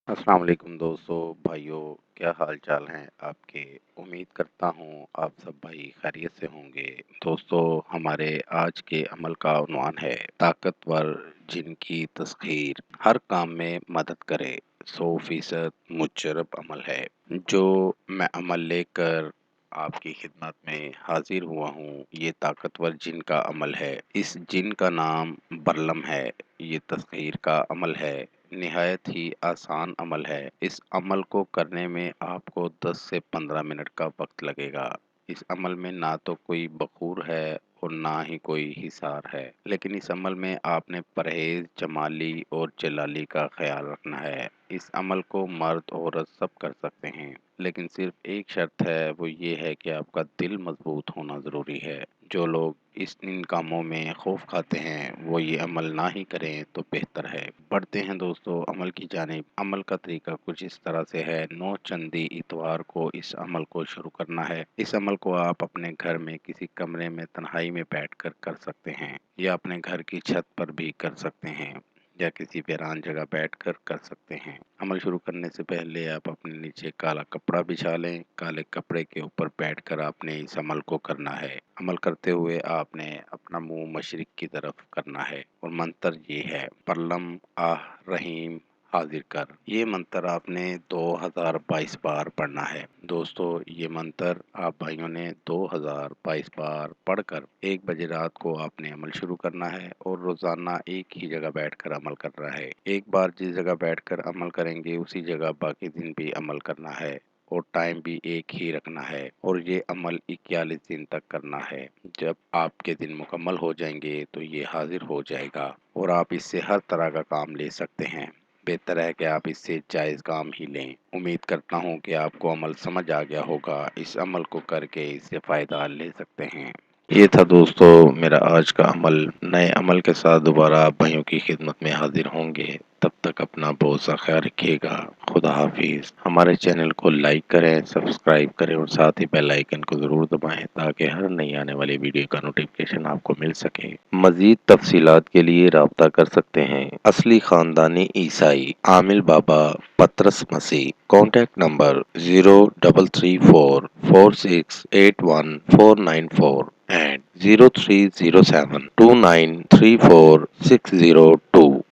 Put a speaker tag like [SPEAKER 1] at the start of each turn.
[SPEAKER 1] अस्सलाम वालेकुम दोस्तों, भाइयों, क्या हाल चाल हैं आपके। उम्मीद करता हूँ आप सब भाई खैरियत से होंगे। दोस्तों, हमारे आज के अमल का उन्वान है ताकतवर जिनकी तस्खीर हर काम में मदद करे। 100% मुजरब अमल है जो मैं अमल लेकर आपकी खिदमत में हाजिर हुआ हूँ। ये ताकतवर जिन का अमल है। इस जिन का नाम बरलम है। ये तस्खीर का अमल है। निहायत ही आसान अमल है। इस अमल को करने में आपको 10 से 15 मिनट का वक्त लगेगा। इस अमल में ना तो कोई बखूर है और ना ही कोई हिसार है, लेकिन इस अमल में आपने परहेज, जमाली और जलाली का ख्याल रखना है। इस अमल को मर्द औरत सब कर सकते हैं, लेकिन सिर्फ एक शर्त है, वो ये है कि आपका दिल मजबूत होना ज़रूरी है। जो लोग इन कामों में खौफ खाते हैं वो ये अमल ना ही करें तो बेहतर है। बढ़ते हैं दोस्तों अमल की जानिब। अमल का तरीका कुछ इस तरह से है। 9 चंदी इतवार को इस अमल को शुरू करना है। इस अमल को आप अपने घर में किसी कमरे में तन्हाई में बैठकर कर सकते हैं या अपने घर की छत पर भी कर सकते हैं या किसी वीरान जगह बैठकर कर सकते हैं। अमल शुरू करने से पहले आप अपने नीचे काला कपड़ा बिछा लें। काले कपड़े के ऊपर बैठकर आपने इस अमल को करना है। अमल करते हुए आपने अपना मुंह मशरिक की तरफ करना है और मंत्र ये है, परलम आह रहीम हाजिर कर। ये मंत्र आपने 2022 बार पढ़ना है। दोस्तों, ये मंत्र आप भाइयों ने 2022 बार पढ़कर 1 बजे रात को आपने अमल शुरू करना है और रोजाना एक ही जगह बैठकर अमल करना है। एक बार जिस जगह बैठकर अमल करेंगे उसी जगह बाकी दिन भी अमल करना है और टाइम भी एक ही रखना है और ये अमल 41 दिन तक करना है। जब आपके दिन मुकम्मल हो जाएंगे तो ये हाजिर हो जाएगा और आप इससे हर तरह का काम ले सकते हैं। बेहतर है कि आप इससे जायज़ काम ही लें। उम्मीद करता हूँ कि आपको अमल समझ आ गया होगा। इस अमल को करके इससे फ़ायदा ले सकते हैं। ये था दोस्तों मेरा आज का अमल। नए अमल के साथ दोबारा आप भाइयों की खिदमत में हाजिर होंगे। तब तक अपना बहुत सा ख्याल रखिएगा। खुदा हाफिज। हमारे चैनल को लाइक करें, सब्सक्राइब करें और साथ ही बेल आइकन को ज़रूर दबाएं ताकि हर नई आने वाली वीडियो का नोटिफिकेशन आपको मिल सके। मज़ीद तफसीलात के लिए राब्ता कर सकते हैं। असली खानदानी ईसाई आमिल बाबा पतरस मसीह। Contact number 030446819494 and 0307293460 2।